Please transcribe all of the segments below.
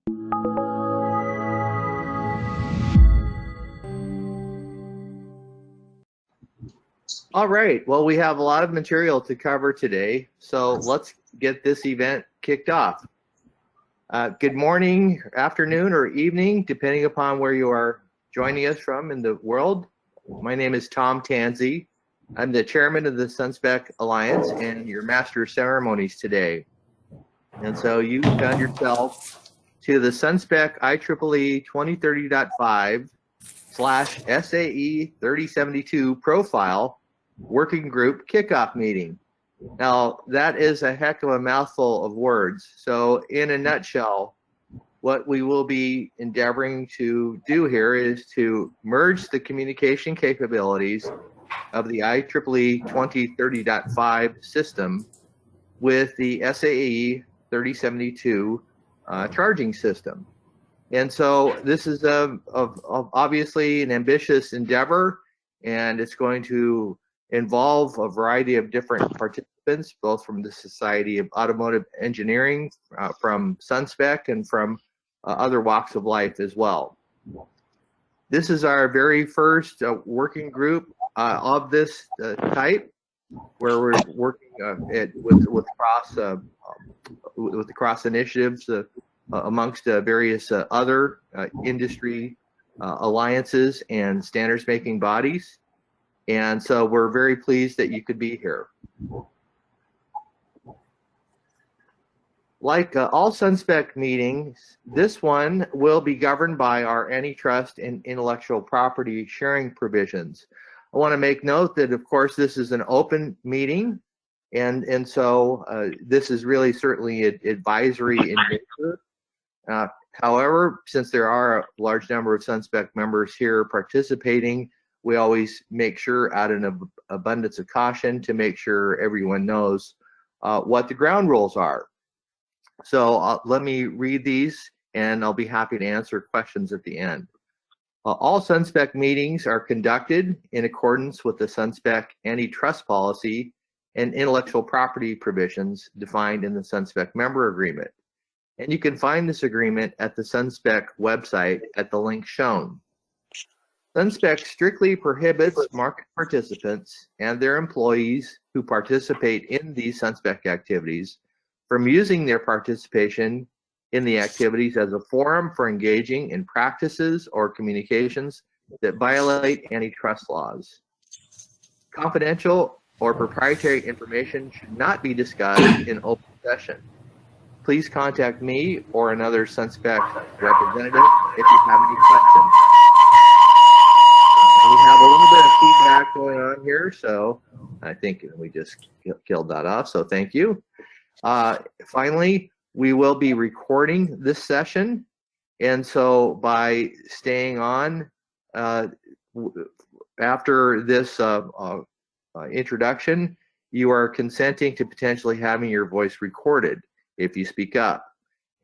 All right, well, we have a lot of material to cover today, so let's get this event kicked off. Good morning, afternoon, or evening, depending upon where you are joining us from in the world. My name is Tom Tansey. I'm the chairman of the SunSpec Alliance and your master of ceremonies today. And so you found yourself to the SunSpec IEEE 2030.5 / SAE 3072 profile working group kickoff meeting. Now, that is a heck of a mouthful of words. So in a nutshell, what we will be endeavoring to do here is to merge the communication capabilities of the IEEE 2030.5 system with the SAE 3072 charging system. And so this is obviously an ambitious endeavor, and it's going to involve a variety of different participants, both from the Society of Automotive Engineering, from SunSpec, and from other walks of life as well. This is our very first working group of this type, where we're working with cross initiatives amongst various other industry alliances and standards making bodies. And so we're very pleased that you could be here. Like all SunSpec meetings, this one will be governed by our antitrust and intellectual property sharing provisions. I want to make note that, of course, this is an open meeting, and so this is really certainly advisory in nature. However, since there are a large number of SunSpec members here participating, we always make sure, out of an abundance of caution, to make sure everyone knows what the ground rules are. So let me read these, and I'll be happy to answer questions at the end. All SunSpec meetings are conducted in accordance with the SunSpec antitrust policy and intellectual property provisions defined in the SunSpec member agreement. And you can find this agreement at the SunSpec website at the link shown. SunSpec strictly prohibits market participants and their employees who participate in these SunSpec activities from using their participation in the activities as a forum for engaging in practices or communications that violate antitrust laws. Confidential or proprietary information should not be discussed in open session. Please contact me or another SunSpec representative if you have any questions. We have a little bit of feedback going on here, so I think we just killed that off, so thank you. Finally, we will be recording this session, and so by staying on after this introduction, you are consenting to potentially having your voice recorded if you speak up.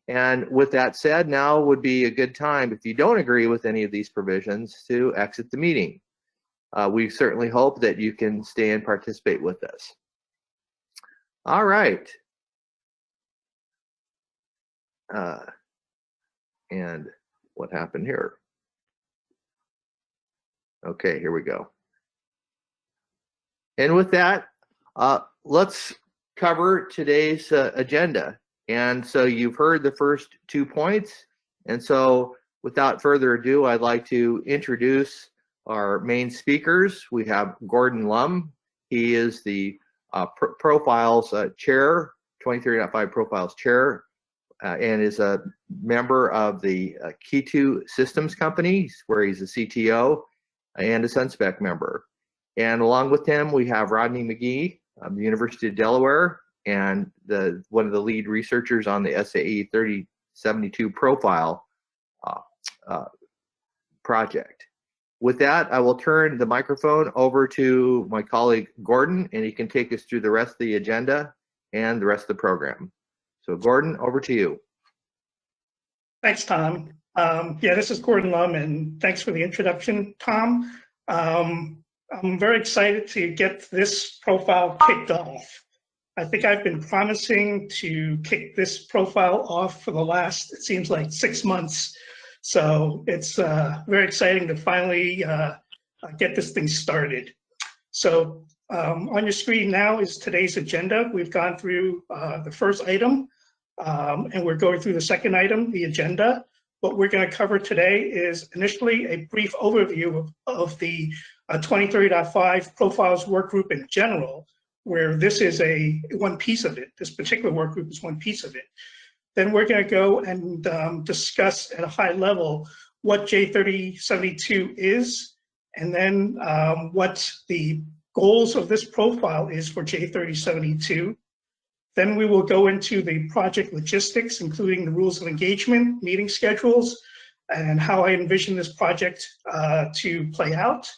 And with that said, now would be a good time, if you don't agree with any of these provisions, to exit the meeting. We certainly hope that you can stay and participate with us. All right. And what happened here? Okay, here we go. And with that, let's cover today's agenda. And so you've heard the first 2 points. And so without further ado, I'd like to introduce our main speakers. We have Gordon Lum. He is the Profiles Chair, 2030.5 Profiles Chair, and is a member of the Kitu Systems company, where he's a CTO and a SunSpec member. And along with him, we have Rodney McGee of the University of Delaware, and one of the lead researchers on the SAE 3072 profile project. With that, I will turn the microphone over to my colleague Gordon, and he can take us through the rest of the agenda and the rest of the program. So Gordon, over to you. Thanks, Tom. Yeah, this is Gordon Lum, and thanks for the introduction, Tom. I'm very excited to get this profile kicked off. I think I've been promising to kick this profile off for the last, it seems like 6 months. So it's very exciting to finally get this thing started. So on your screen now is today's agenda. We've gone through the first item, and we're going through the second item, the agenda. What we're going to cover today is initially a brief overview of the 2030.5 Profiles Workgroup in general, where this is one piece of it. This particular workgroup is one piece of it. Then we're going to go and discuss at a high level what J3072 is, and then what the goals of this profile is for J3072. Then we will go into the project logistics, including the rules of engagement, meeting schedules, and how I envision this project to play out.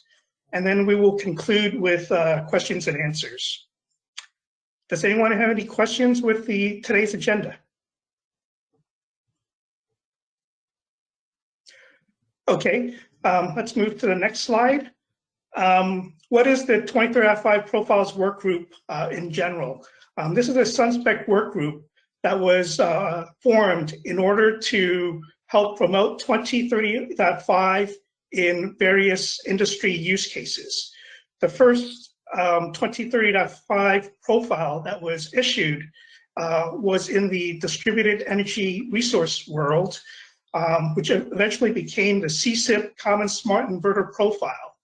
And then we will conclude with questions and answers. Does anyone have any questions with today's agenda? Okay, let's move to the next slide. What is the 2030.5 Profiles Workgroup in general? This is a SunSpec workgroup that was formed in order to help promote 2030.5 in various industry use cases. The first 2030.5 profile that was issued was in the distributed energy resource world, which eventually became the CSIP Common Smart Inverter Profile.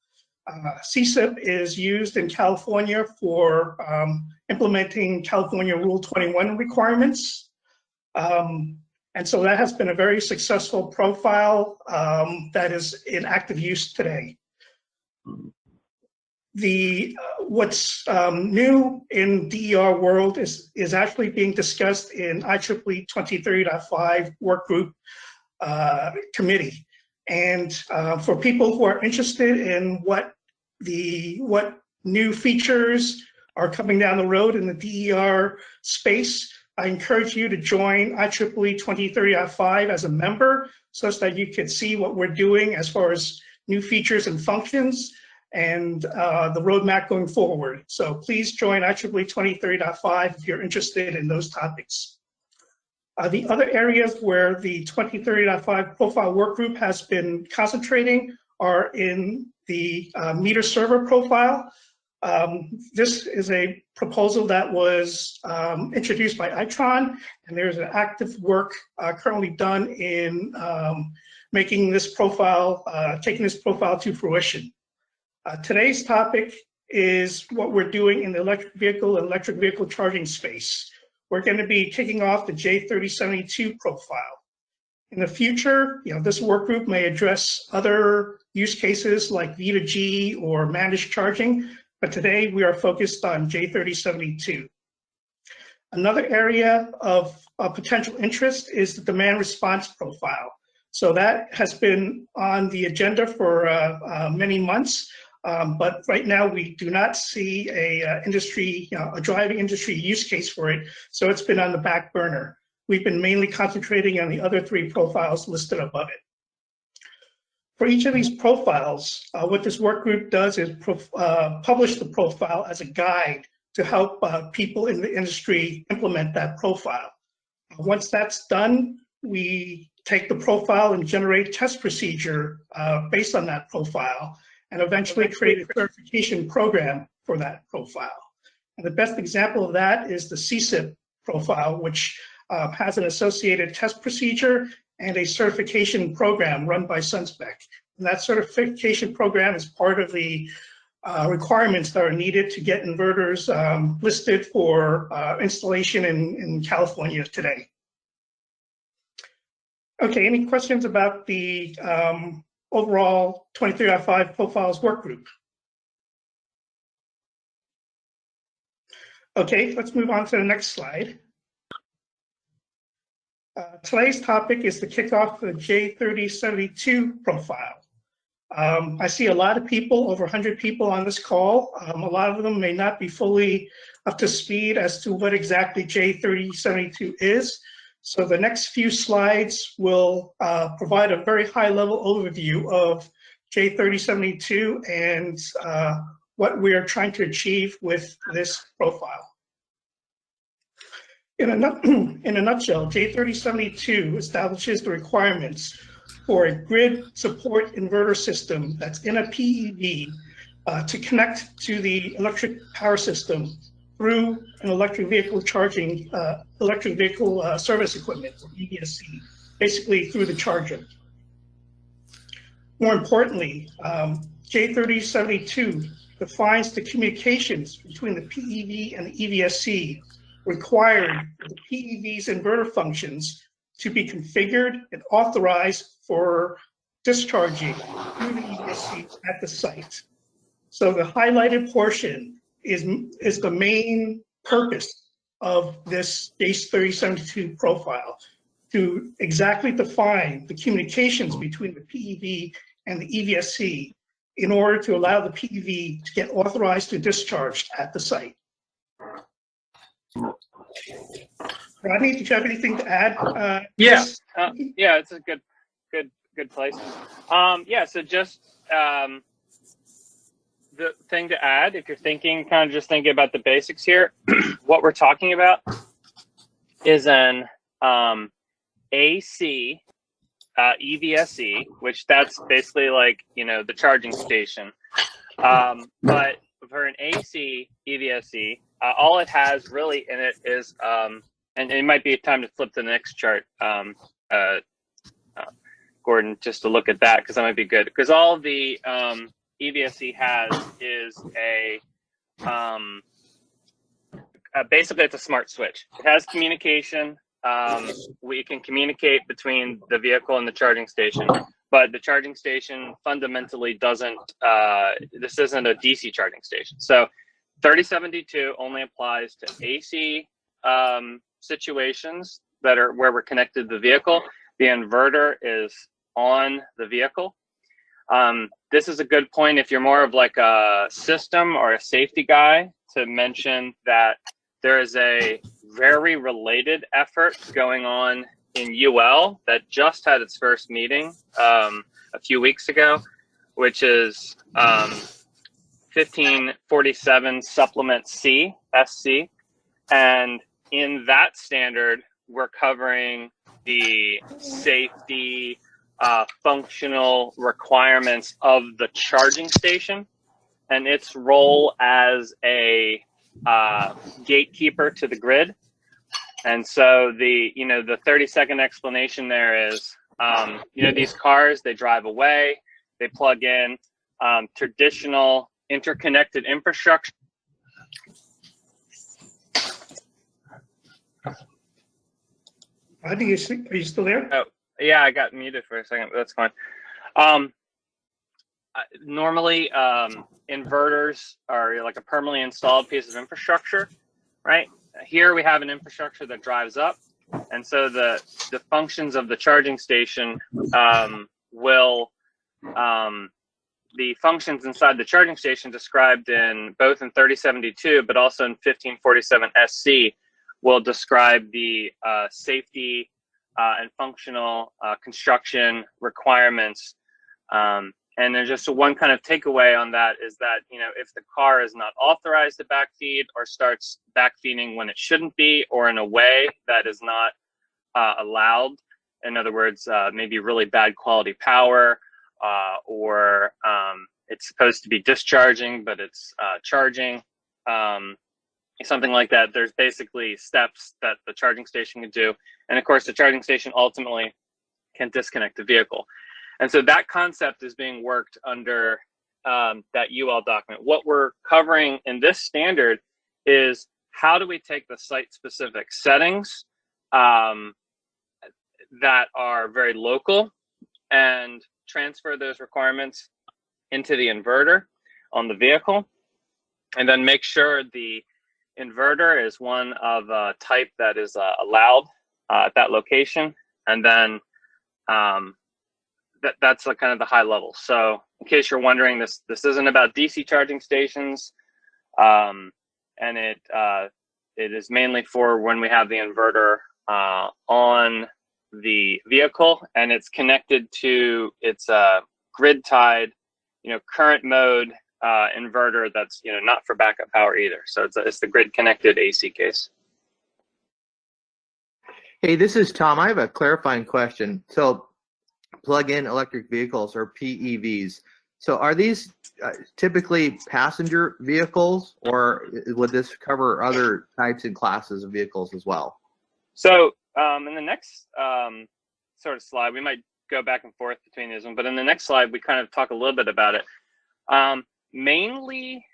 CSIP is used in California for implementing California Rule 21 requirements. And so that has been a very successful profile that is in active use today. What's new in DER world is actually being discussed in IEEE 2030.5 workgroup committee. And for people who are interested in what new features are coming down the road in the DER space, I encourage you to join IEEE 2030.5 as a member so that you can see what we're doing as far as new features and functions and the roadmap going forward. So please join IEEE 2030.5 if you're interested in those topics. The other areas where the 2030.5 Profile Workgroup has been concentrating are in the meter server profile. This is a proposal that was introduced by Itron, and there's an active work currently done in making this profile, taking this profile to fruition. Today's topic is what we're doing in the electric vehicle charging space. We're going to be kicking off the J3072 profile. In the future, this work group may address other use cases like V2G or managed charging, but today we are focused on J3072. Another area of potential interest is the demand response profile. So that has been on the agenda for many months. But right now we do not see a driving industry use case for it, so it's been on the back burner. We've been mainly concentrating on the other three profiles listed above it. For each of these profiles, what this work group does is publish the profile as a guide to help people in the industry implement that profile. Once that's done, we take the profile and generate a test procedure based on that profile, and eventually create a certification program for that profile. And the best example of that is the CSIP profile, which has an associated test procedure and a certification program run by SunSpec. And that certification program is part of the requirements that are needed to get inverters listed for installation in California today. Okay, any questions about the overall 2030.5 Profiles Workgroup? Okay, let's move on to the next slide. Today's topic is the kickoff of the J3072 profile. I see a lot of people, over 100 people on this call. A lot of them may not be fully up to speed as to what exactly J3072 is. So the next few slides will provide a very high-level overview of J3072 and what we are trying to achieve with this profile. In a nutshell, J3072 establishes the requirements for a grid support inverter system that's in a PEV to connect to the electric power system through an electric vehicle charging, electric vehicle service equipment, or EVSE, basically through the charger. More importantly, J3072 defines the communications between the PEV and the EVSE required for the PEV's inverter functions to be configured and authorized for discharging through the EVSE at the site. So the highlighted portion is the main purpose of this J3072 profile, to exactly define the communications between the PEV and the EVSE in order to allow the PEV to get authorized to discharge at the site. Rodney, did you have anything to add? Yeah, yeah, it's a good place. Yeah, so just the thing to add, if you're thinking, just thinking about the basics here, what we're talking about is an AC EVSE, which that's basically like, the charging station. But for an AC EVSE, all it has really in it is, and it might be time to flip to the next chart, Gordon, just to look at that, because that might be good. Because all the EVSE has is basically it's a smart switch. It has communication. We can communicate between the vehicle and the charging station, but the charging station fundamentally doesn't, this isn't a DC charging station. So 3072 only applies to AC situations that are where we're connected to the vehicle. The inverter is on the vehicle. This is a good point if you're more of like a system or a safety guy, to mention that there is a very related effort going on in UL that just had its first meeting a few weeks ago, which is 1547 Supplement C, SC. And in that standard, we're covering the safety, functional requirements of the charging station and its role as a gatekeeper to the grid. And so the 30-second explanation there is, these cars, they drive away, they plug in traditional interconnected infrastructure. Are you still there? Oh, yeah, I got muted for a second, but that's fine. Normally, inverters are like a permanently installed piece of infrastructure, right? Here we have an infrastructure that drives up, and so the functions of the charging station the functions inside the charging station described in both in 3072, but also in 1547 SC, will describe the safety and functional construction requirements. And there's just one kind of takeaway on that is that, if the car is not authorized to backfeed or starts backfeeding when it shouldn't be, or in a way that is not allowed, in other words, maybe really bad quality power, or it's supposed to be discharging, but it's charging, something like that, there's basically steps that the charging station can do. And of course, the charging station ultimately can disconnect the vehicle. And so that concept is being worked under that UL document. What we're covering in this standard is how do we take the site-specific settings that are very local and transfer those requirements into the inverter on the vehicle, and then make sure the inverter is one of a type that is allowed at that location. And then that's kind of the high level. So in case you're wondering, this isn't about DC charging stations, and it is mainly for when we have the inverter on the vehicle and it's connected to its grid tied, current mode inverter that's not for backup power either. So it's the grid connected AC case. Hey, this is Tom. I have a clarifying question. So, plug-in electric vehicles or PEVs. So, are these typically passenger vehicles, or would this cover other types and classes of vehicles as well? So in the next sort of slide, we might go back and forth between these ones, but in the next slide, we kind of talk a little bit about it. Mainly,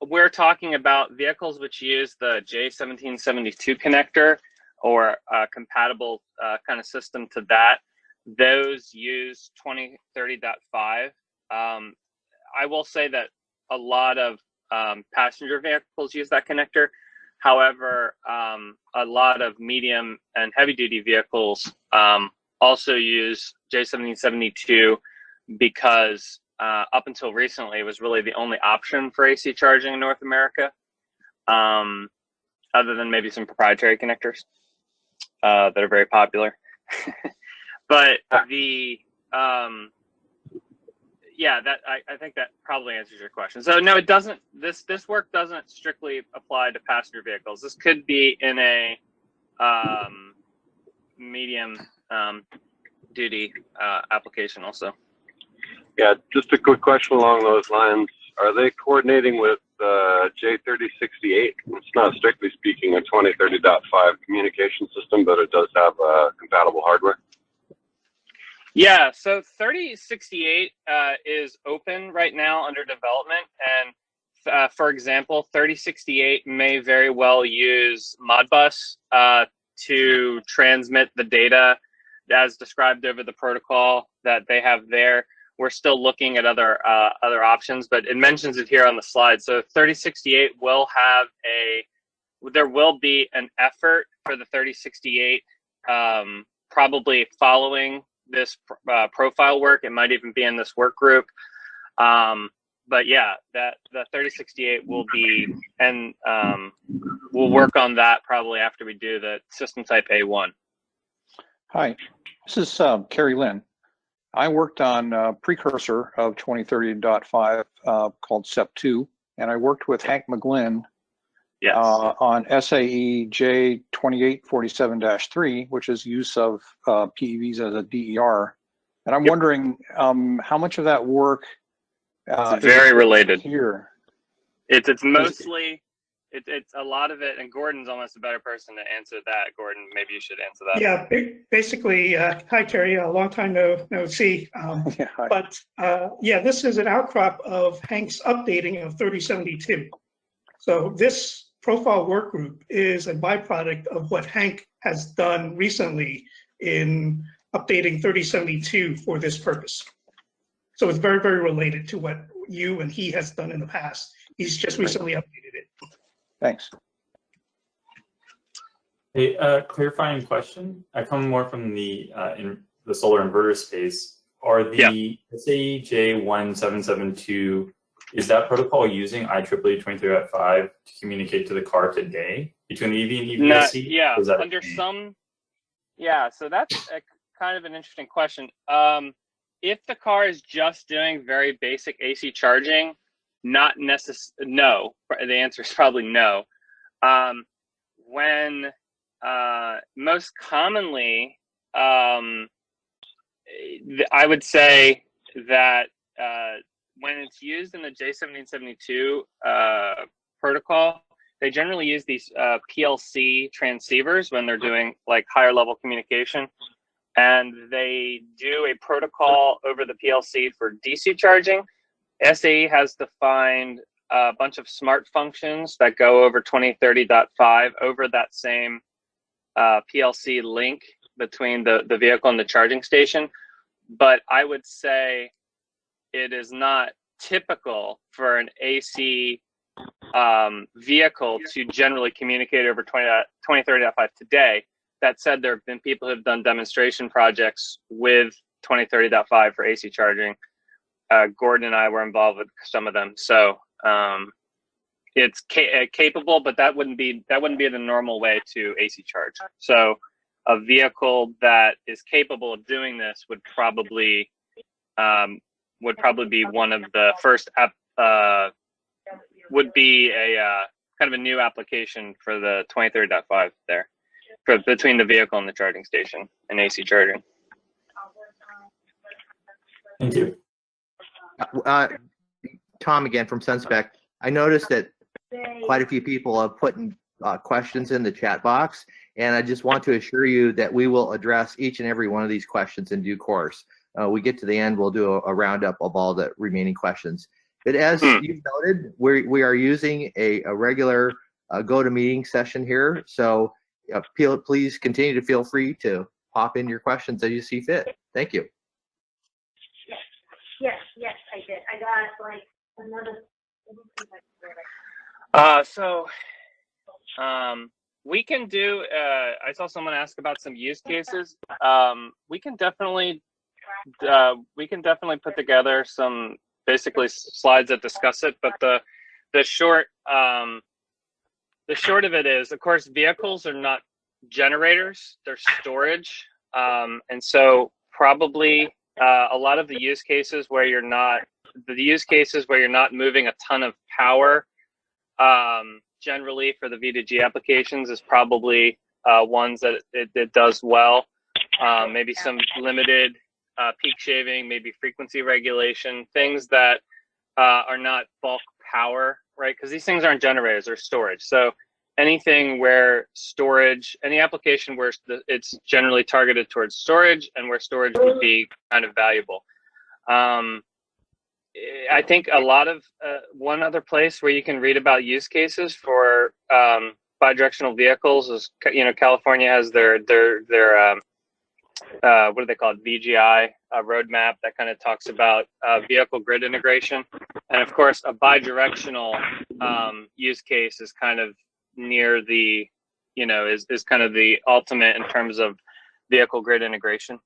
we're talking about vehicles which use the J3072 connector or a compatible kind of system to that. Those use 2030.5. I will say that a lot of passenger vehicles use that connector. However, a lot of medium and heavy duty vehicles also use J3072 because up until recently, it was really the only option for AC charging in North America, other than maybe some proprietary connectors that are very popular. But the yeah, that I think that probably answers your question. So no, it doesn't. This work doesn't strictly apply to passenger vehicles. This could be in a medium duty application also. Yeah, just a quick question along those lines. Are they coordinating with J3068? It's not strictly speaking a 2030.5 communication system, but it does have compatible hardware. Yeah, so 3068 is open right now under development, and for example, 3068 may very well use Modbus to transmit the data as described over the protocol that they have there. We're still looking at other options, but it mentions it here on the slide. So 3068 will have there will be an effort for the 3068 probably following this profile work. It might even be in this work group. But yeah, the 3068 will be, and we'll work on that probably after we do the system type A1. Hi, this is Kerry Lynn. I worked on a precursor of 2030.5 called SEP2, and I worked with Hank McGlynn Yes. on SAE J2847-3, which is use of PEVs as a DER. And I'm wondering how much of that work it's very related here. It's mostly it's a lot of it, and Gordon's almost a better person to answer that. Gordon, maybe you should answer that. Yeah, basically, hi Terry, a long time no see. Yeah, But yeah, this is an outcrop of Hank's updating of 3072. So this profile work group is a byproduct of what Hank has done recently in updating 3072 for this purpose. So it's very, very related to what you and he has done in the past. He's just recently updated it. Thanks. Hey, clarifying question. I come more from the in the solar inverter space. Are the SAE J1772, is that protocol using IEEE 2030.5 to communicate to the car today between the EV and EVSC? Yeah, under some. Yeah, so that's kind of an interesting question. If the car is just doing very basic AC charging, not necessarily. No, the answer is probably no. When most commonly, I would say that when it's used in the J1772 protocol, they generally use these PLC transceivers when they're doing like higher level communication. And they do a protocol over the PLC for DC charging. SAE has defined a bunch of smart functions that go over 2030.5 over that same PLC link between the vehicle and the charging station. But I would say it is not typical for an AC vehicle to generally communicate over 2030.5 today. That said, there have been people who have done demonstration projects with 2030.5 for AC charging. Gordon and I were involved with some of them, so it's capable, but that wouldn't be the normal way to AC charge. So a vehicle that is capable of doing this would probably be one of the first would be a kind of a new application for the 2030.5 there. between the vehicle and the charging station and AC charging. Thank you. Tom again from SunSpec. I noticed that quite a few people have put in questions in the chat box, and I just want to assure you that we will address each and every one of these questions in due course. We get to the end, we'll do a roundup of all the remaining questions. But as you noted, we are using a regular go-to-meeting session here, so please continue to feel free to pop in your questions as you see fit. Thank you. Yes, I did. I got like another. We can do. I saw someone ask about some use cases. We can definitely put together some basically slides that discuss it. But the short of it is, of course, vehicles are not generators; they're storage, and so probably. A lot of the use cases where you're not moving a ton of power, generally for the V2G applications is probably ones that it does well. Maybe some limited peak shaving, maybe frequency regulation, things that are not bulk power, right? Because these things aren't generators, they're storage. So anything where storage, any application where it's generally targeted towards storage and where storage would be kind of valuable. I think a lot of one other place where you can read about use cases for bidirectional vehicles is, California has their what do they call it, VGI roadmap that kind of talks about vehicle grid integration, and of course a bidirectional use case is kind of near the, is kind of the ultimate in terms of vehicle grid integration.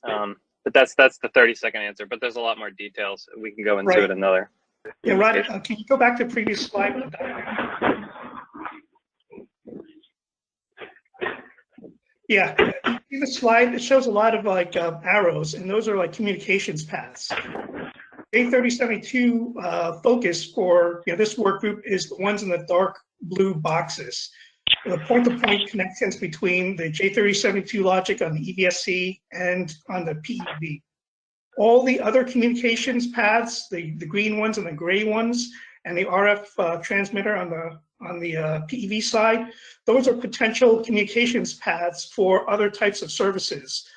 But that's the 30-second answer, but there's a lot more details. We can go into it another. Yeah, Rod, can you go back to the previous slide? Yeah, in the slide, it shows a lot of like arrows, and those are like communications paths. J3072 focus for this work group is the ones in the dark blue boxes. The point-to-point connections between the J3072 logic on the EVSC and on the PEV. All the other communications paths, the green ones and the gray ones, and the RF transmitter on the PEV side, those are potential communications paths for other types of services.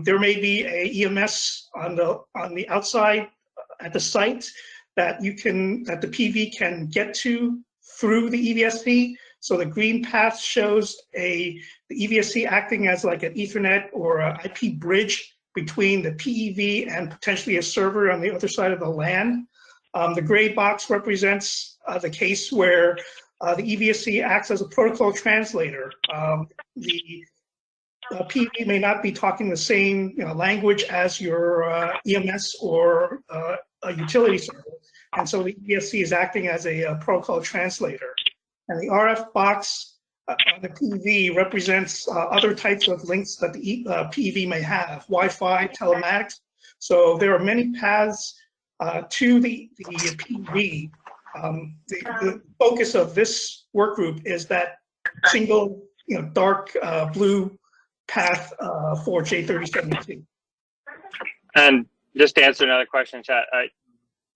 There may be a EMS on the outside at the site that the PV can get to through the EVSC. So the green path shows the EVSC acting as like an Ethernet or an IP bridge between the PEV and potentially a server on the other side of the LAN. The gray box represents the case where the EVSC acts as a protocol translator. The PEV may not be talking the same language as your EMS or a utility server, and so the EVSC is acting as a protocol translator. And the RF box on the PEV represents other types of links that the PEV may have, Wi-Fi, telematics. So there are many paths to the PEV. The focus of this work group is that single, dark blue path for J3072. And just to answer another question, chat.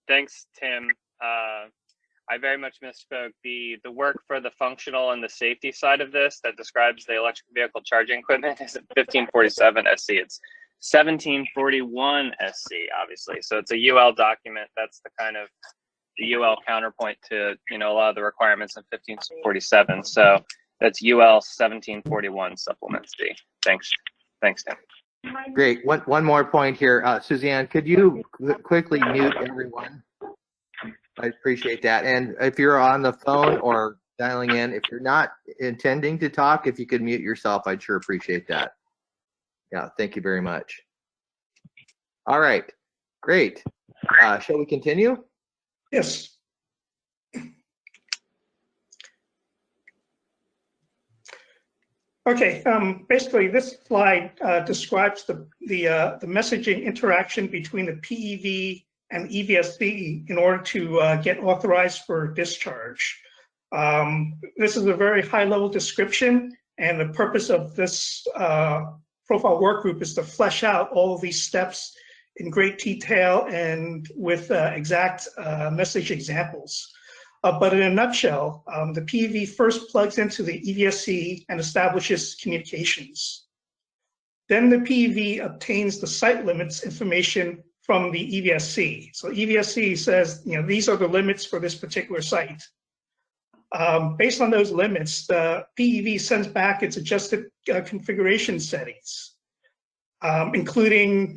Thanks, Tim. I very much misspoke. The work for the functional and the safety side of this that describes the electric vehicle charging equipment is 1547 SC. It's 1741 SC, obviously. So it's a UL document. That's the kind of the UL counterpoint to a lot of the requirements in 1547. So that's UL 1741 supplement C. Thanks, Tim. Great. One more point here, Suzanne. Could you quickly mute everyone? I appreciate that. And if you're on the phone or dialing in, if you're not intending to talk, if you could mute yourself, I'd sure appreciate that. Yeah, thank you very much. All right, great. Shall we continue? Yes. Okay, basically this slide describes the messaging interaction between the PEV and EVSB in order to get authorized for discharge. This is a very high-level description, And the purpose of this profile work group is to flesh out all of these steps in great detail and with exact message examples. But in a nutshell, the PEV first plugs into the EVSC and establishes communications. Then the PEV obtains the site limits information from the EVSC. So EVSC says, these are the limits for this particular site. Based on those limits, the PEV sends back its adjusted configuration settings, including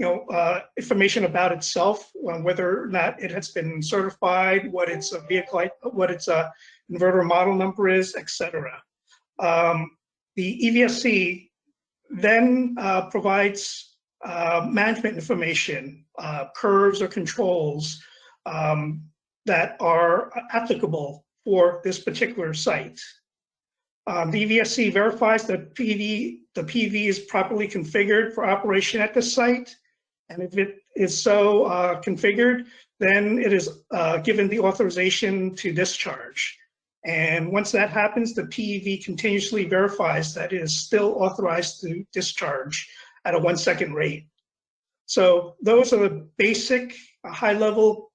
information about itself, whether or not it has been certified, what its vehicle, what its inverter model number is, etc. The EVSC then provides management information, curves or controls that are applicable for this particular site. The EVSC verifies that the PEV is properly configured for operation at the site, and if it is so configured, then it is given the authorization to discharge. And once that happens, the PEV continuously verifies that it is still authorized to discharge at a 1-second rate. So those are the basic high-level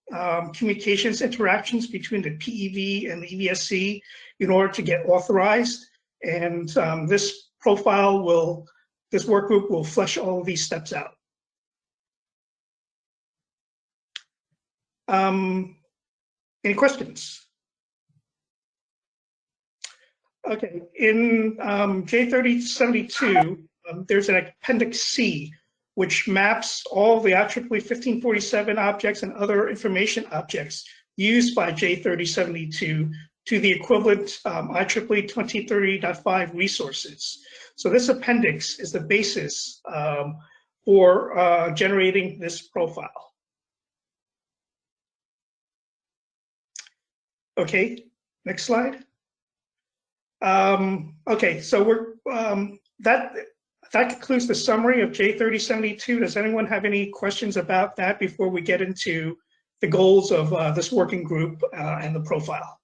communications interactions between the PEV and the EVSC in order to get authorized. And this work group will flesh all of these steps out. Any questions? Okay, in J3072, there's an Appendix C, which maps all the IEEE 1547 objects and other information objects used by J3072 to the equivalent IEEE 2030.5 resources. So this appendix is the basis for generating this profile. Okay, next slide. Okay, so that concludes the summary of J3072. Does anyone have any questions about that before we get into the goals of this working group and the profile?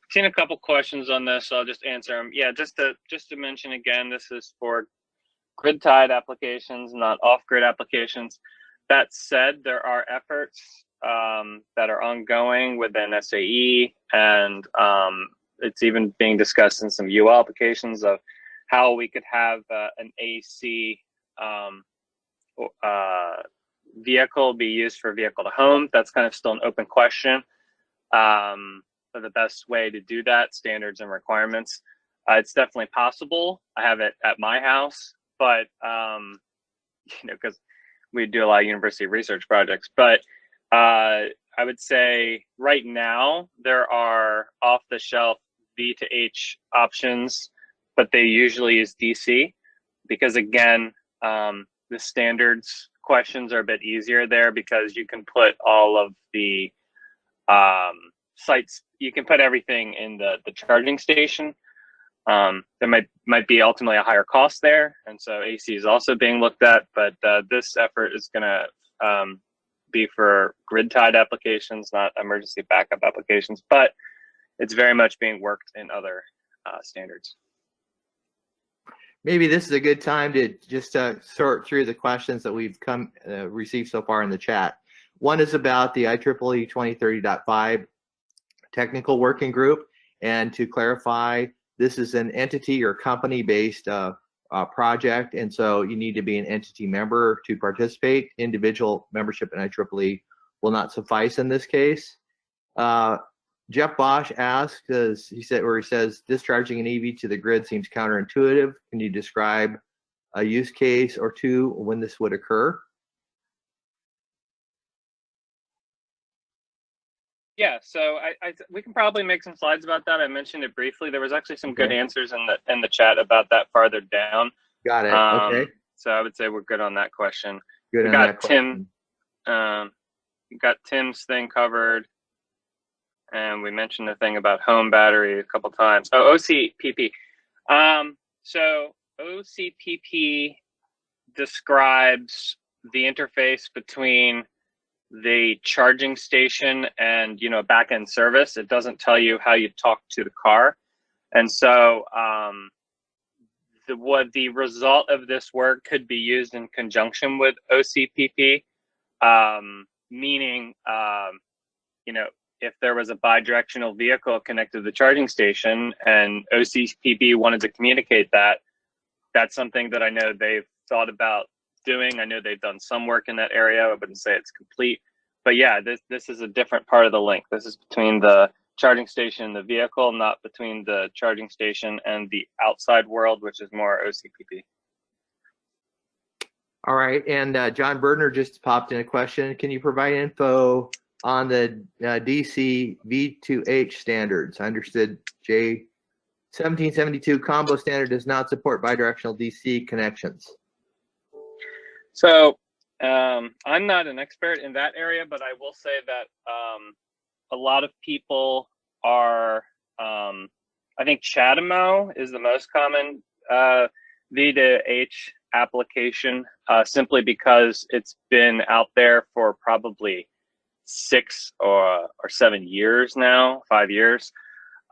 Seen a couple questions on this, so I'll just answer them. Yeah, just to mention again, this is for grid-tied applications, not off-grid applications. That said, there are efforts that are ongoing within SAE, and it's even being discussed in some UL applications of how we could have an AC vehicle be used for vehicle to home. That's kind of still an open question. For the best way to do that, standards and requirements. It's definitely possible. I have it at my house, but because we do a lot of university research projects. But I would say right now there are off-the-shelf V to H options, but they usually use DC because, again, the standards questions are a bit easier there because you can put all of the sites, you can put everything in the charging station. There might be ultimately a higher cost there, and so AC is also being looked at, but this effort is going to be for grid-tied applications, not emergency backup applications, but it's very much being worked in other standards. Maybe this is a good time to just sort through the questions that we've received so far in the chat. One is about the IEEE 2030.5 technical working group, and to clarify, this is an entity or company-based project, and so you need to be an entity member to participate. Individual membership in IEEE will not suffice in this case. Jeff Bosch asked, he says, discharging an EV to the grid seems counterintuitive. Can you describe a use case or two when this would occur? Yeah, so we can probably make some slides about that. I mentioned it briefly. There was actually some good answers in the chat about that farther down. Got it. Okay. So I would say we're good on that question. Good. We got Tim. We got Tim's thing covered, and we mentioned the thing about home battery a couple times. Oh, OCPP. So OCPP describes the interface between the charging station and, back-end service. It doesn't tell you how you talk to the car. And so what the result of this work could be used in conjunction with OCPP, meaning, you know, if there was a bidirectional vehicle connected to the charging station and OCPP wanted to communicate that, that's something that I know they've thought about doing. I know they've done some work in that area. I wouldn't say it's complete, but yeah, this is a different part of the link. This is between the charging station and the vehicle, not between the charging station and the outside world, which is more OCPP. All right, and John Berner just popped in a question. Can you provide info on the DC V2H standards? I understood J3072 combo standard does not support bidirectional DC connections. So I'm not an expert in that area, but I will say that a lot of people are, I think CHAdeMO is the most common V2H application, simply because it's been out there for probably 6 or 7 years now, 5 years.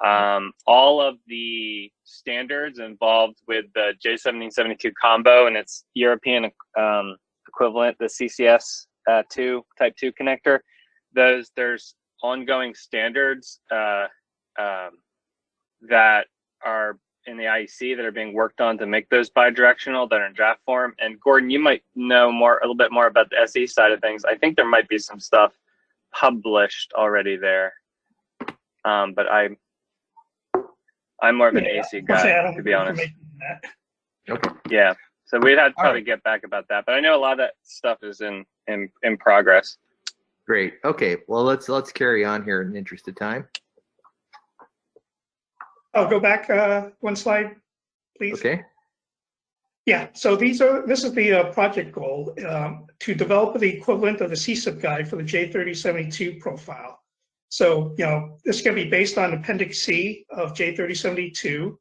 All of the standards involved with the J3072 combo and its European equivalent, the CCS2 Type 2 connector, there's ongoing standards that are in the IEC that are being worked on to make those bidirectional, that are in draft form. And Gordon, you might know a little bit more about the SE side of things. I think there might be some stuff published already there, but I'm more of an AC guy, to be honest. Okay. Yeah, so we'd have to probably get back about that, but I know a lot of that stuff is in progress. Great. Okay. Well, let's carry on here in the interest of time. I'll go back one slide, please. Okay. Yeah. So this is the project goal, to develop the equivalent of the CSIP guide for the J3072 profile. So, you know, this can be based on Appendix C of J3072.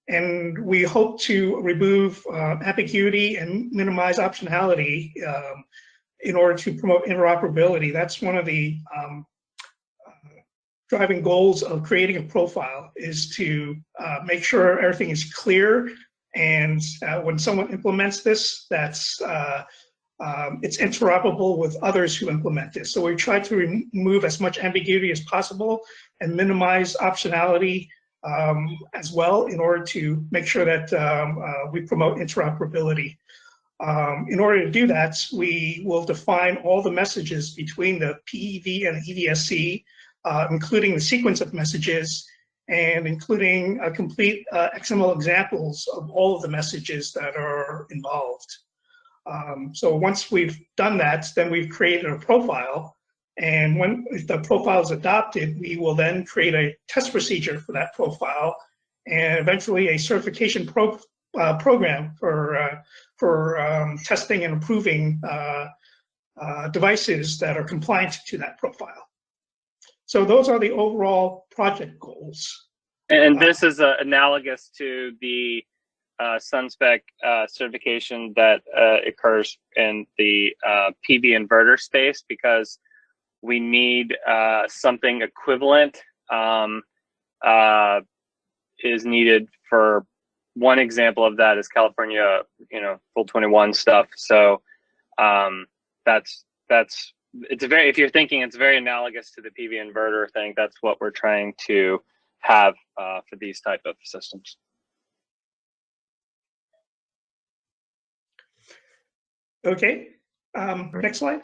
And we hope to remove ambiguity and minimize optionality in order to promote interoperability. That's one of the driving goals of creating a profile, is to make sure everything is clear. And when someone implements this, that's it's interoperable with others who implement this. So we try to remove as much ambiguity as possible and minimize optionality as well, in order to make sure that we promote interoperability. In order to do that, we will define all the messages between the PEV and the EVSC, including the sequence of messages, and including complete XML examples of all of the messages that are involved. So once we've done that, then we've created a profile. And when the profile is adopted, we will then create a test procedure for that profile, and eventually a certification program for testing and approving devices that are compliant to that profile. So those are the overall project goals. And this is analogous to the SunSpec certification that occurs in the PV inverter space, because we need something equivalent is needed for. One example of that is California, full 21 stuff. So if you're thinking it's very analogous to the PV inverter thing, that's what we're trying to have for these type of systems. Okay, next slide.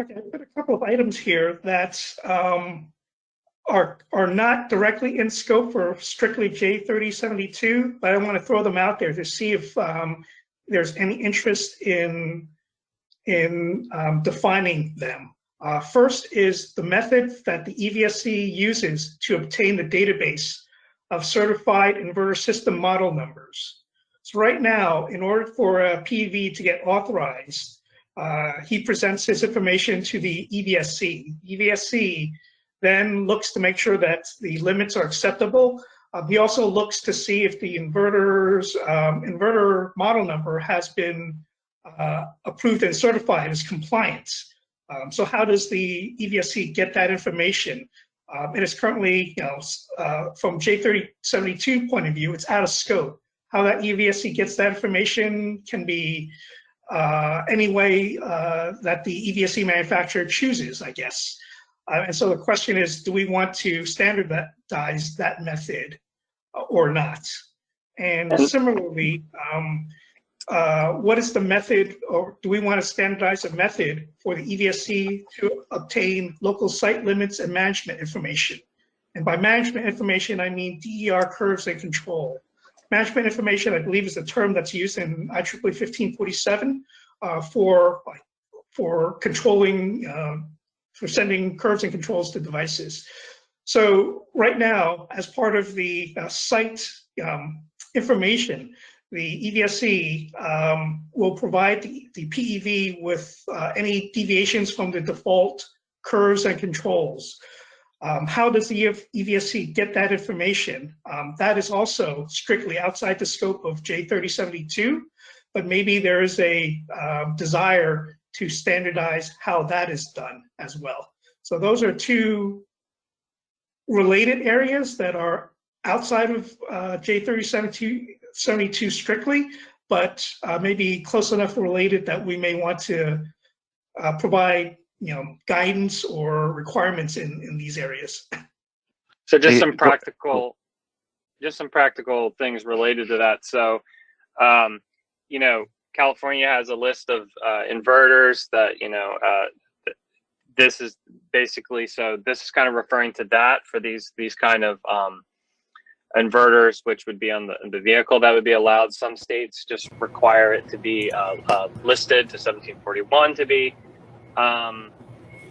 Okay, I've got a couple of items here that are not directly in scope for strictly J3072, but I want to throw them out there to see if there's any interest in defining them. First is the method that the EVSC uses to obtain the database of certified inverter system model numbers. So right now, in order for a PV to get authorized, he presents his information to the EVSC. EVSC then looks to make sure that the limits are acceptable. He also looks to see if the inverter's inverter model number has been approved and certified as compliant. So how does the EVSE get that information? It is currently, from J3072 point of view, it's out of scope. How that EVSE gets that information can be any way that the EVSE manufacturer chooses, I guess. And so the question is, do we want to standardize that method or not? And similarly, what is the method, or do we want to standardize a method for the EVSE to obtain local site limits and management information? And by management information, I mean DER curves and control. Management information, I believe, is the term that's used in IEEE 1547 for controlling, for sending curves and controls to devices. So right now, as part of the site information, the EVSE will provide the PEV with any deviations from the default curves and controls. How does the EVSE get that information? That is also strictly outside the scope of J3072, but maybe there is a desire to standardize how that is done as well. So those are two related areas that are outside of J3072 strictly, but maybe close enough related that we may want to provide guidance or requirements in these areas. So just some practical things related to that. So, California has a list of inverters that, this is basically, so this is kind of referring to that for these kind of inverters, which would be on the vehicle that would be allowed. Some states just require it to be listed to 1741 to be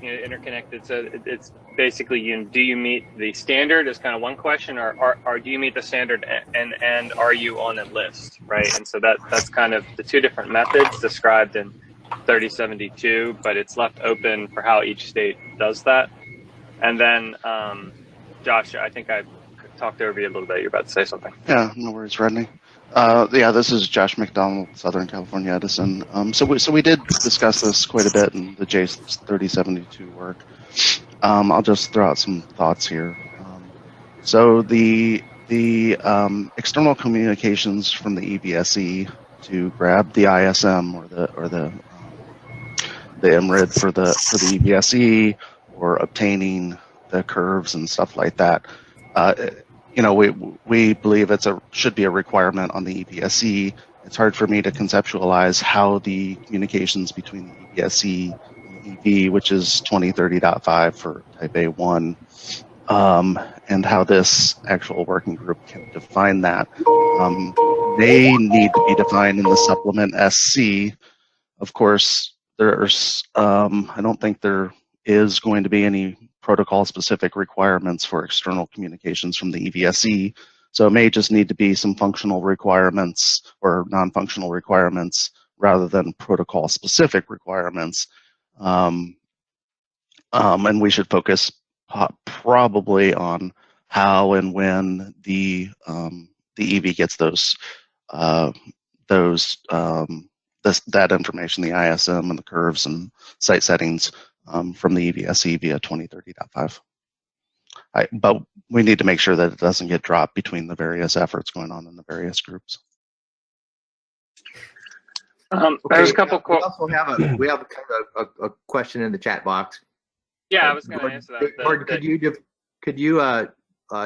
interconnected. So it's basically, do you meet the standard is kind of one question, or do you meet the standard and are you on a list, right? And so that's kind of the two different methods described in 3072, but it's left open for how each state does that. And then Josh, I think I talked over you a little bit. You're about to say something. Yeah, no worries, Rodney. Yeah, this is Josh McDonald, Southern California Edison. So we did discuss this quite a bit in the J3072 work. I'll just throw out some thoughts here. So the external communications from the EVSE to grab the ISM or the MRID for the EVSE, or obtaining the curves and stuff like that. We believe should be a requirement on the EVSE. It's hard for me to conceptualize how the communications between the EVSE and EV, which is 2030.5 for Type A1, and how this actual working group can define that. They need to be defined in the supplement SC. Of course, I don't think there is going to be any protocol-specific requirements for external communications from the EVSE. So it may just need to be some functional requirements or non-functional requirements rather than protocol-specific requirements. And we should focus probably on how and when the EV gets that information, the ISM and the curves and site settings from the EVSE via 2030.5. But we need to make sure that it doesn't get dropped between the various efforts going on in the various groups. There's a couple. We have a question in the chat box. Yeah, I was going to answer that. Gordon, could you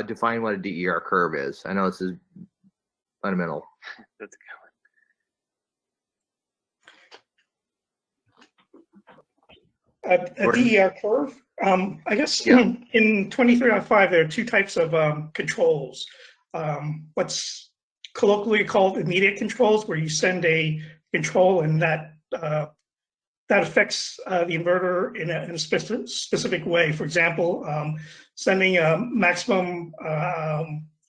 define what a DER curve is? I know this is fundamental. That's a A DER curve. I guess in 2030.5 there are two types of controls. What's colloquially called immediate controls, where you send a control and that affects the inverter in a specific way. For example, sending a maximum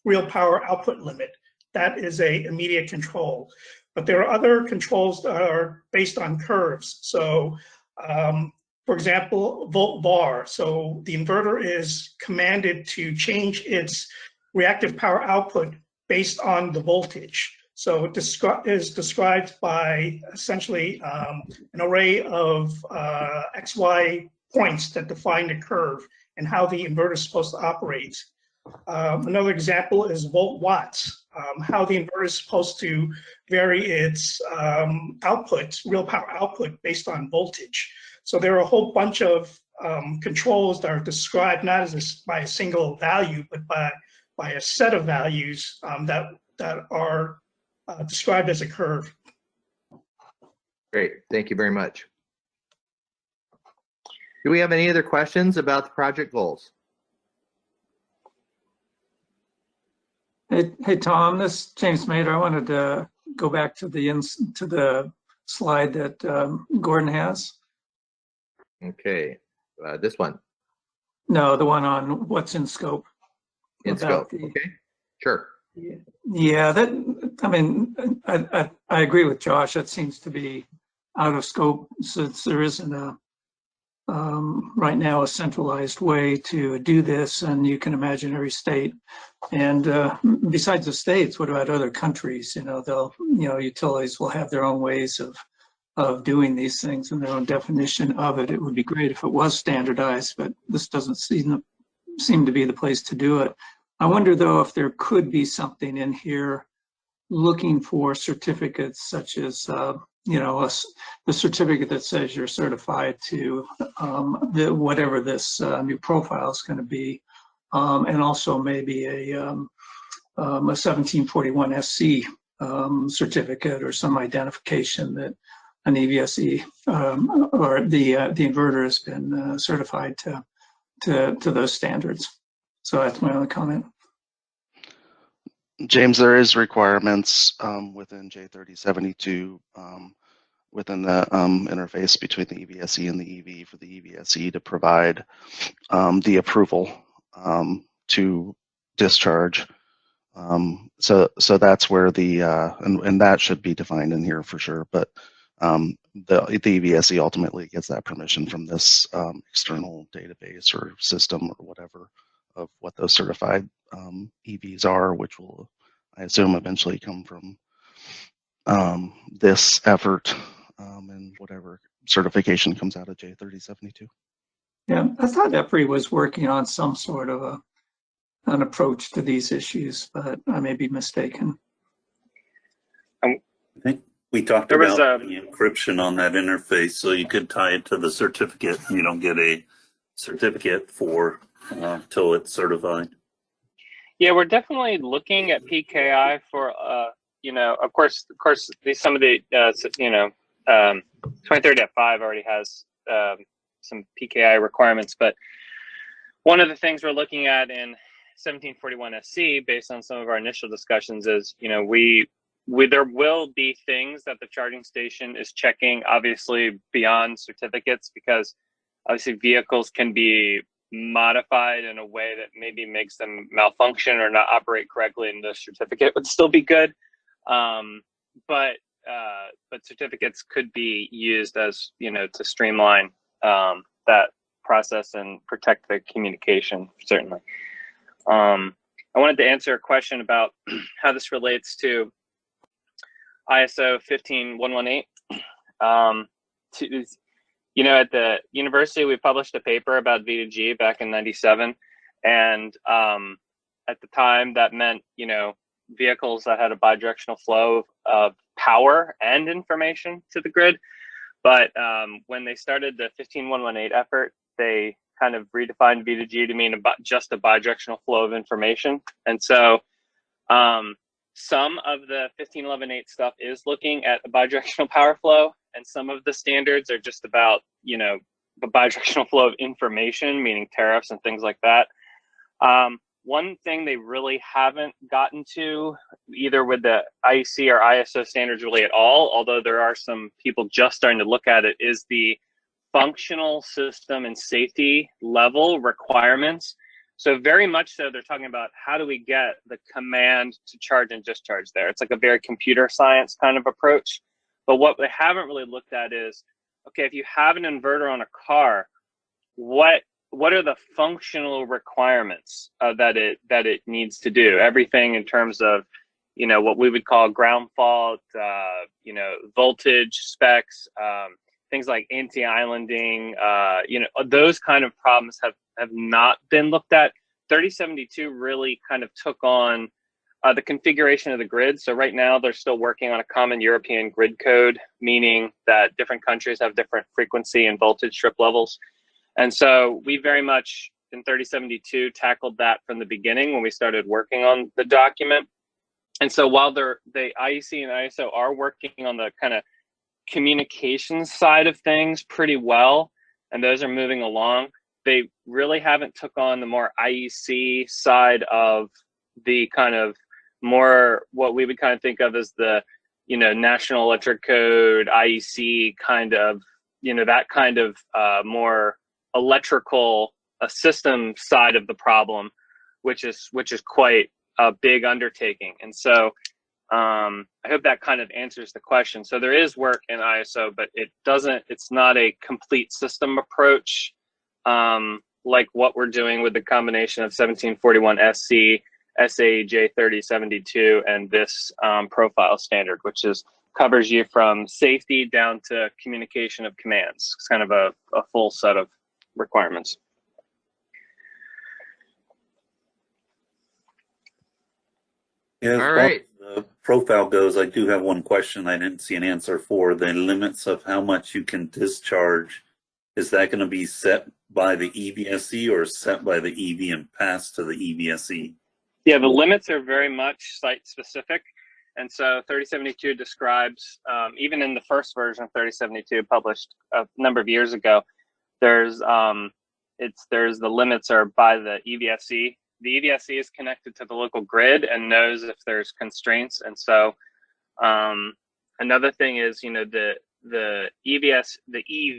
real power output limit. That is a immediate control. But there are other controls that are based on curves. So for example, volt var. So the inverter is commanded to change its reactive power output based on the voltage. So it is described by essentially an array of XY points that define the curve and how the inverter is supposed to operate. Another example is volt watts, how the inverter is supposed to vary its output, real power output based on voltage. So there are a whole bunch of controls that are described not as by a single value, but by a set of values that are described as a curve. Great, thank you very much. Do we have any other questions about the project goals? Hey Tom, this is James Mader. I wanted to go back to the slide that Gordon has. Okay, this one. No, the one on what's in scope. In scope, okay, sure. Yeah, I mean, I agree with Josh. That seems to be out of scope since there isn't right now a centralized way to do this, and you can imagine every state. And besides the states, what about other countries? Utilities will have their own ways of doing these things and their own definition of it. It would be great if it was standardized, but this doesn't seem to be the place to do it. I wonder though if there could be something in here looking for certificates such as the certificate that says you're certified to whatever this new profile is going to be, and also maybe a 1741 SC certificate or some identification that an EVSE or the inverter has been certified to those standards. So that's my only comment. James, there is requirements within J3072 within the interface between the EVSE and the EV for the EVSE to provide the approval to discharge. So that's where the and that should be defined in here for sure. But the EVSE ultimately gets that permission from this external database or system or whatever of what those certified EVs are, which will, I assume, eventually come from this effort and whatever certification comes out of J3072. Yeah, I thought EPRI was working on some sort of an approach to these issues, but I may be mistaken. I think we talked about the encryption on that interface, so you could tie it to the certificate. You don't get a certificate for till it's certified. Yeah, we're definitely looking at PKI for, of course, some of the, 2030.5 already has some PKI requirements, but one of the things we're looking at in 1741 SC, based on some of our initial discussions, is, there will be things that the charging station is checking, obviously beyond certificates, because obviously vehicles can be modified in a way that maybe makes them malfunction or not operate correctly, and the certificate would still be good. But certificates could be used as, to streamline that process and protect the communication, certainly. I wanted to answer a question about how this relates to ISO 15118. At the university, we published a paper about V2G back in '97, and at the time that meant, vehicles that had a bidirectional flow of power and information to the grid. But when they started the 15118 effort, they kind of redefined V2G to mean just a bidirectional flow of information. And so some of the 15118 stuff is looking at a bidirectional power flow, and some of the standards are just about, the bidirectional flow of information, meaning tariffs and things like that. One thing they really haven't gotten to, either with the IEC or ISO standards really at all, although there are some people just starting to look at it, is the functional system and safety level requirements. So very much so, they're talking about how do we get the command to charge and discharge there. It's like a very computer science kind of approach. But what they haven't really looked at is, okay, if you have an inverter on a car, what are the functional requirements that it needs to do? Everything in terms of, what we would call ground fault, voltage specs, things like anti-islanding, those kind of problems have not been looked at. 3072 really kind of took on the configuration of the grid. So right now they're still working on a common European grid code, meaning that different countries have different frequency and voltage strip levels. And so we very much in 3072 tackled that from the beginning when we started working on the document. And so while the IEC and ISO are working on the kind of communications side of things pretty well, and those are moving along, they really haven't took on the more IEC side of the kind of more what we would kind of think of as the, National Electric Code, IEC kind of, that kind of more electrical system side of the problem, which is quite a big undertaking. And so I hope that kind of answers the question. So there is work in ISO, but it's not a complete system approach like what we're doing with the combination of 1741 SC, SAE J3072, and this profile standard, which covers you from safety down to communication of commands. It's kind of a full set of requirements. Yeah, All right. The profile goes, I do have one question I didn't see an answer for. The limits of how much you can discharge, is that going to be set by the EVSE or set by the EV and passed to the EVSE? Yeah, the limits are very much site specific. And so 3072 describes, even in the first version of 3072 published a number of years ago, there's the limits are by the EVSE. The EVSE is connected to the local grid and knows if there's constraints. And so another thing is, the EV,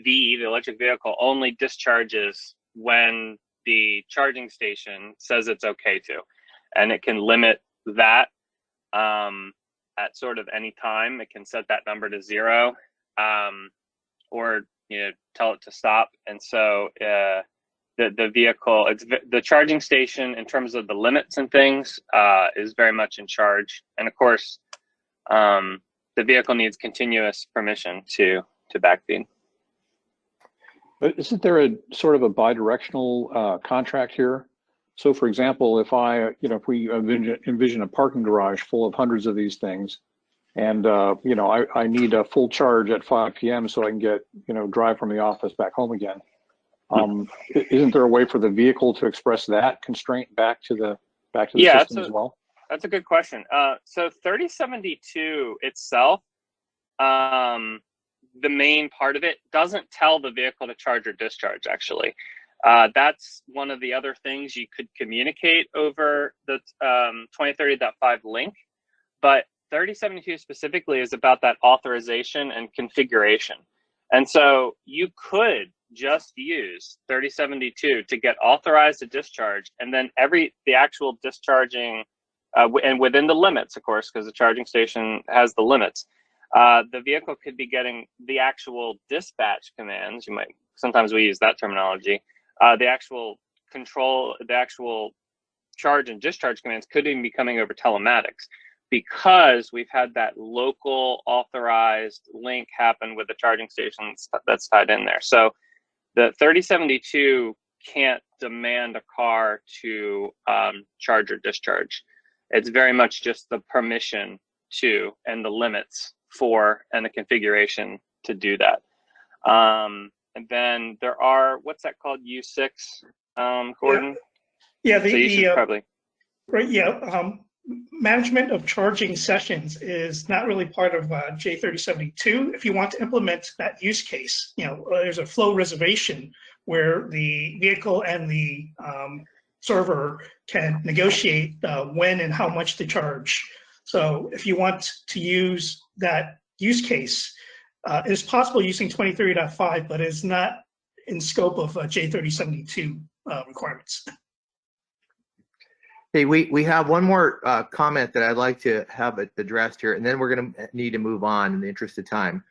the electric vehicle, only discharges when the charging station says it's okay to, and it can limit that at sort of any time. It can set that number to 0 or tell it to stop. And so the vehicle, the charging station in terms of the limits and things is very much in charge. And of course, the vehicle needs continuous permission to backfeed. But isn't there a sort of a bidirectional contract here? So for example, if we envision a parking garage full of hundreds of these things, and I need a full charge at 5 p.m. so I can get drive from the office back home again. Isn't there a way for the vehicle to express that constraint back to the system as well? That's a good question. So 3072 itself, the main part of it doesn't tell the vehicle to charge or discharge, actually. That's one of the other things you could communicate over the 2030.5 link. But 3072 specifically is about that authorization and configuration. And so you could just use 3072 to get authorized to discharge, and then the actual discharging, and within the limits, of course, because the charging station has the limits, the vehicle could be getting the actual dispatch commands. Sometimes we use that terminology. The actual control, the actual charge and discharge commands could even be coming over telematics, because we've had that local authorized link happen with the charging stations that's tied in there. So the 3072 can't demand a car to charge or discharge. It's very much just the permission to and the limits for and the configuration to do that. And then there are, what's that called, U6, Gordon? Yeah, management of charging sessions is not really part of J3072. If you want to implement that use case, there's a flow reservation where the vehicle and the server can negotiate when and how much to charge. So if you want to use that use case, it's possible using 2030.5, but it's not in scope of J3072 requirements. Hey, we have one more comment that I'd like to have addressed here, and then we're going to need to move on in the interest of time.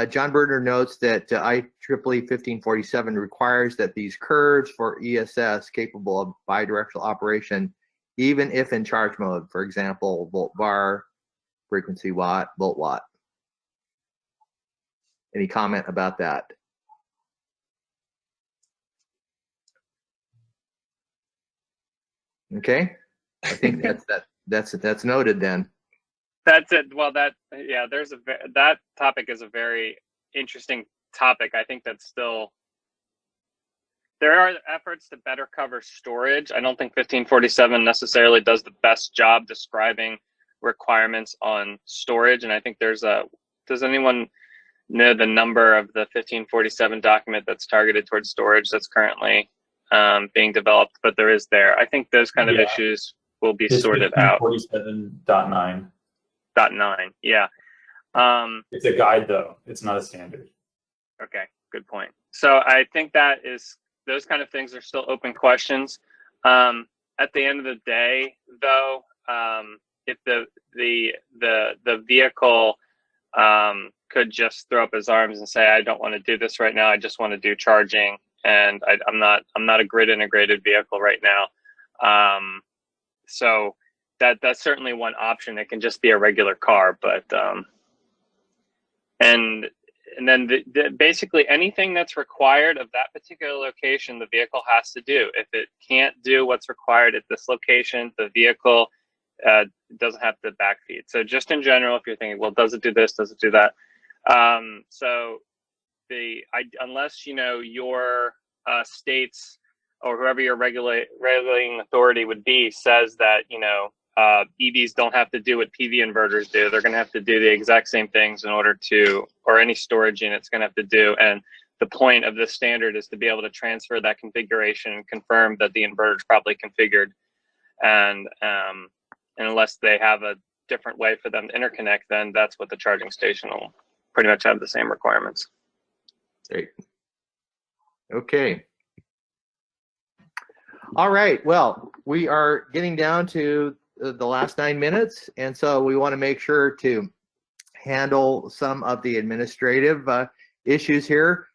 John Berger notes that IEEE 1547 requires that these curves for ESS capable of bidirectional operation, even if in charge mode, for example, volt bar, frequency watt, volt watt. Any comment about that? Okay, I think that's noted then. That's it. Well, that that topic is a very interesting topic. I think that's still, there are efforts to better cover storage. I don't think 1547 necessarily does the best job describing requirements on storage. And I think does anyone know the number of the 1547 document that's targeted towards storage that's currently being developed? But there is there. I think those kind of issues will be sorted out. 1547.9. .9, yeah. It's a guide though, it's not a standard. Okay, good point. So I think those kind of things are still open questions. At the end of the day, though, if the vehicle could just throw up his arms and say, I don't want to do this right now, I just want to do charging, and I'm not a grid integrated vehicle right now. So that's certainly one option. It can just be a regular car, but and then basically anything that's required of that particular location, the vehicle has to do. If it can't do what's required at this location, the vehicle doesn't have to backfeed. So just in general, if you're thinking, well, does it do this? Does it do that? So unless your states or whoever your regulating authority would be says that EVs don't have to do what PV inverters do. They're going to have to do the exact same things in order to, or any storage unit's going to have to do. And the point of this standard is to be able to transfer that configuration and confirm that the inverter is properly configured. And unless they have a different way for them to interconnect, then that's what the charging station will pretty much have the same requirements. Great. Okay. All right. Well, we are getting down to the last 9 minutes, and so we want to make sure to handle some of the administrative issues here.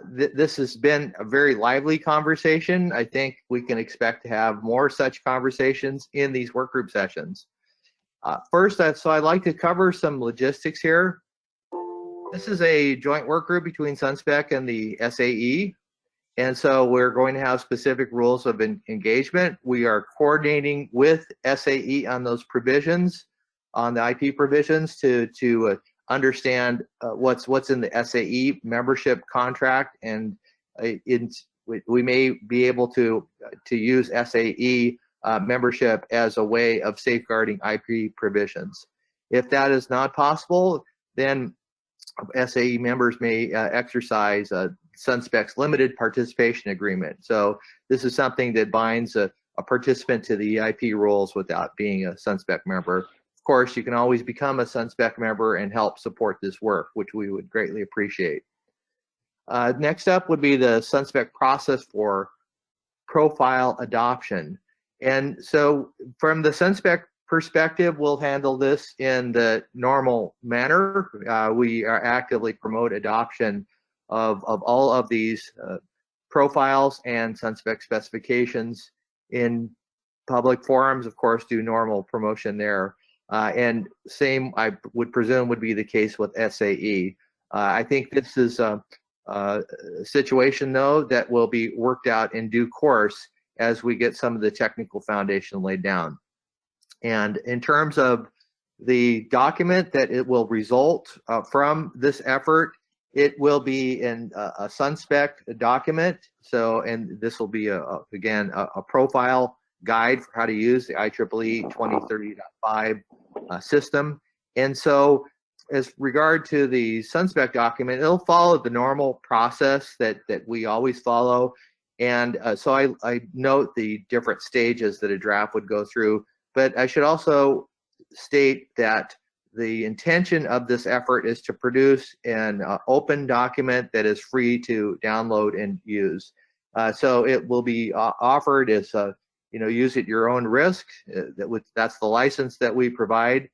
This has been a very lively conversation. I think we can expect to have more such conversations in these workgroup sessions. First, so I'd like to cover some logistics here. This is a joint workgroup between SunSpec and the SAE. And so we're going to have specific rules of engagement. We are coordinating with SAE on those provisions, on the IP provisions, to understand what's in the SAE membership contract, and we may be able to use SAE membership as a way of safeguarding IP provisions. If that is not possible, then SAE members may exercise SunSpec's limited participation agreement. So this is something that binds a participant to the EIP rules without being a SunSpec member. Of course, you can always become a SunSpec member and help support this work, which we would greatly appreciate. Next up would be the SunSpec process for profile adoption. And so from the SunSpec perspective, we'll handle this in the normal manner. We are actively promote adoption of all of these profiles and SunSpec specifications in public forums. Of course, do normal promotion there. And same, I would presume, would be the case with SAE. I think this is a situation, though, that will be worked out in due course as we get some of the technical foundation laid down. And in terms of the document that it will result from this effort, it will be in a SunSpec document. So, and this will be again a profile guide for how to use the IEEE 2030.5 system. And so, as regard to the SunSpec document, it'll follow the normal process that we always follow. And so I note the different stages that a draft would go through. But I should also state that the intention of this effort is to produce an open document that is free to download and use. So it will be offered as use at your own risk. That's the license that we provide,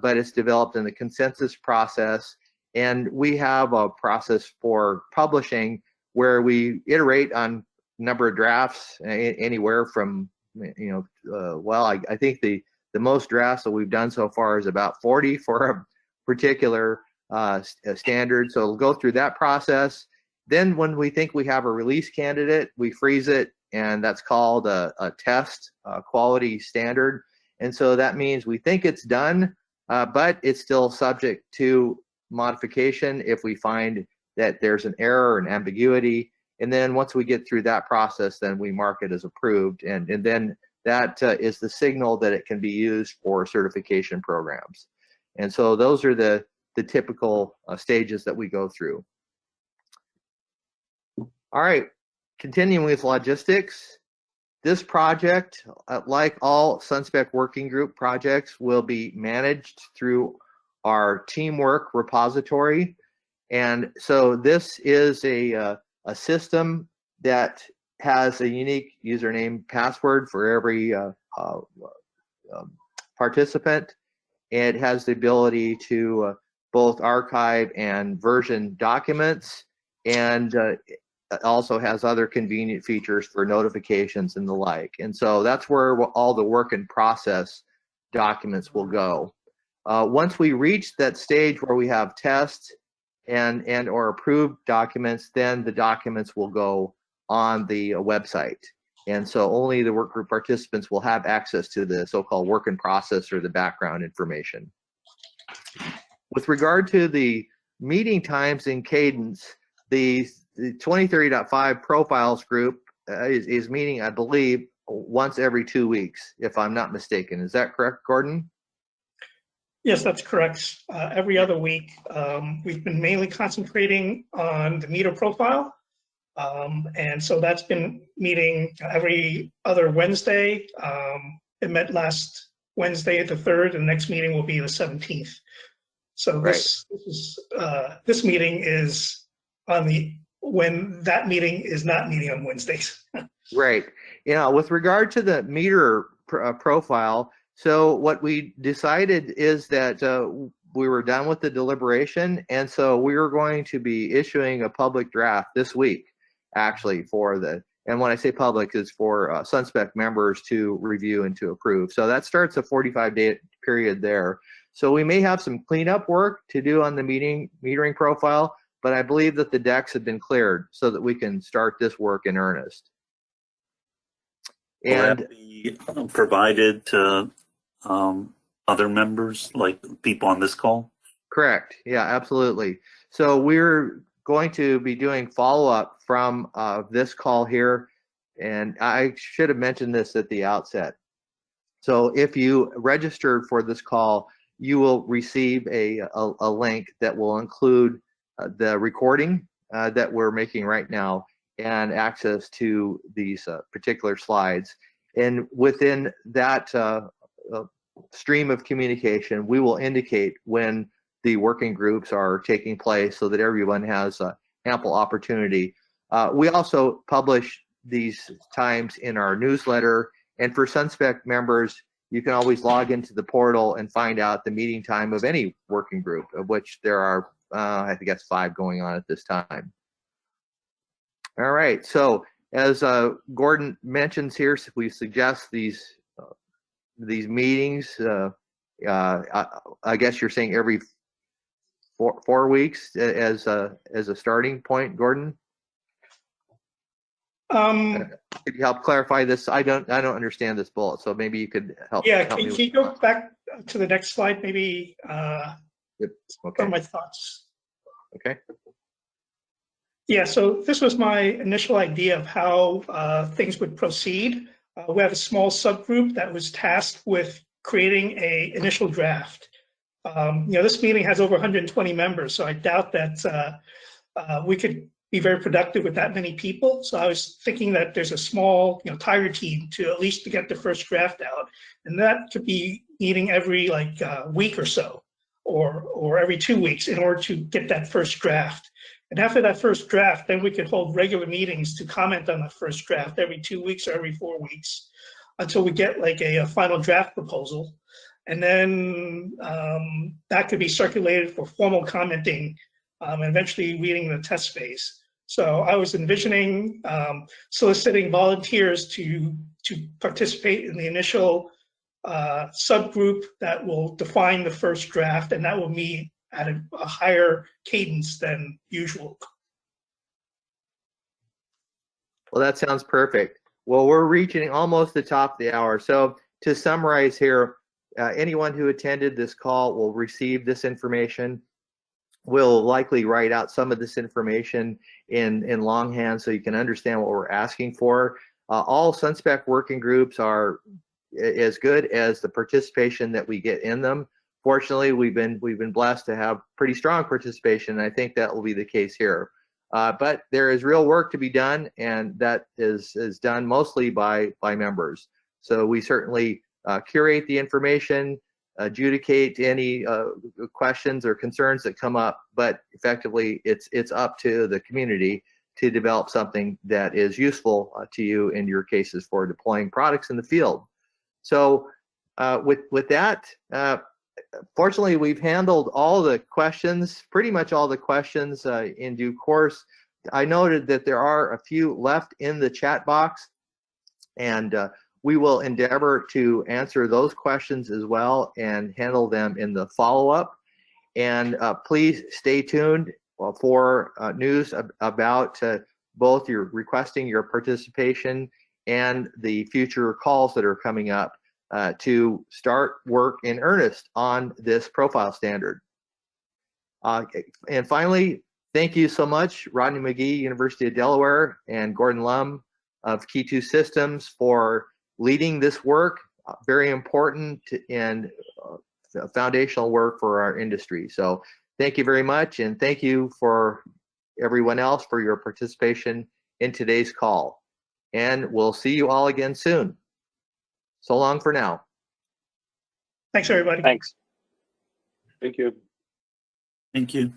but it's developed in the consensus process. And we have a process for publishing where we iterate on number of drafts, anywhere from, I think the the most drafts that we've done so far is about 40 for a particular standard. So it'll go through that process. Then when we think we have a release candidate, we freeze it, and that's called a test quality standard. And so that means we think it's done, but it's still subject to modification if we find that there's an error, an ambiguity. And then once we get through that process, then we mark it as approved. And then that is the signal that it can be used for certification programs. And so those are the typical stages that we go through. All right, continuing with logistics. This project, like all SunSpec working group projects, will be managed through our teamwork repository. And so this is a system that has a unique username password for every participant. It has the ability to both archive and version documents, and it also has other convenient features for notifications and the like. And so that's where all the work in process documents will go. Once we reach that stage where we have tests and or approved documents, then the documents will go on the website. And so only the workgroup participants will have access to the so-called work in process or the background information. With regard to the meeting times and cadence, the 2030.5 profiles group is meeting, I believe, once every 2 weeks, if I'm not mistaken. Is that correct, Gordon? Yes, that's correct. Every other week. We've been mainly concentrating on the meter profile. And so that's been meeting every other Wednesday. It met last Wednesday the 3rd, and the next meeting will be the 17th. So this meeting is on when that meeting is not meeting on Wednesdays. Right. Yeah, with regard to the meter profile, so what we decided is that we were done with the deliberation, and so we were going to be issuing a public draft this week, actually, for the, and when I say public, is for SunSpec members to review and to approve. So that starts a 45-day period there. So we may have some cleanup work to do on the metering profile, but I believe that the decks have been cleared so that we can start this work in earnest. And will that be provided to other members, like people on this call? Correct. Yeah, absolutely. So we're going to be doing follow-up from this call here, and I should have mentioned this at the outset. So if you registered for this call, you will receive a link that will include the recording that we're making right now and access to these particular slides. And within that stream of communication, we will indicate when the working groups are taking place so that everyone has ample opportunity. We also publish these times in our newsletter, and for SunSpec members, you can always log into the portal and find out the meeting time of any working group, of which there are, I think that's 5 going on at this time. All right, so as Gordon mentions here, we suggest these meetings, I guess you're saying every 4 weeks as a starting point, Gordon? Could you help clarify this? I don't understand this bullet, so maybe you could help. Yeah, help can me you go back to the next slide, maybe? Yep. Okay. For my thoughts. Okay. Yeah, so this was my initial idea of how things would proceed. We have a small subgroup that was tasked with creating a initial draft. This meeting has over 120 members, so I doubt that we could be very productive with that many people. So I was thinking that there's a small, tiger team to at least to get the first draft out, and that could be meeting every week or so, or every 2 weeks in order to get that first draft. And after that first draft, then we could hold regular meetings to comment on the first draft every 2 weeks or every 4 weeks until we get a final draft proposal. And then that could be circulated for formal commenting and eventually reading the test phase. So I was envisioning soliciting volunteers to participate in the initial subgroup that will define the first draft, and that will meet at a higher cadence than usual. Well, that sounds perfect. Well, we're reaching almost the top of the hour. So to summarize here, anyone who attended this call will receive this information. We'll likely write out some of this information in longhand so you can understand what we're asking for. All SunSpec working groups are as good as the participation that we get in them. Fortunately, we've been blessed to have pretty strong participation, and I think that will be the case here. But there is real work to be done, and that is done mostly by members. So we certainly curate the information, adjudicate any questions or concerns that come up, but effectively it's up to the community to develop something that is useful to you in your cases for deploying products in the field. So with that, fortunately, we've handled all the questions, pretty much all the questions in due course. I noted that there are a few left in the chat box, and we will endeavor to answer those questions as well and handle them in the follow-up. And please stay tuned for news about both your requesting your participation and the future calls that are coming up to start work in earnest on this profile standard. And finally, thank you so much, Rodney McGee, University of Delaware, and Gordon Lum of Kitu Systems for leading this work. Very important and foundational work for our industry. So thank you very much, and thank you for everyone else for your participation in today's call. And we'll see you all again soon. So long for now. Thanks, everybody. Thanks. Thank you. Thank you.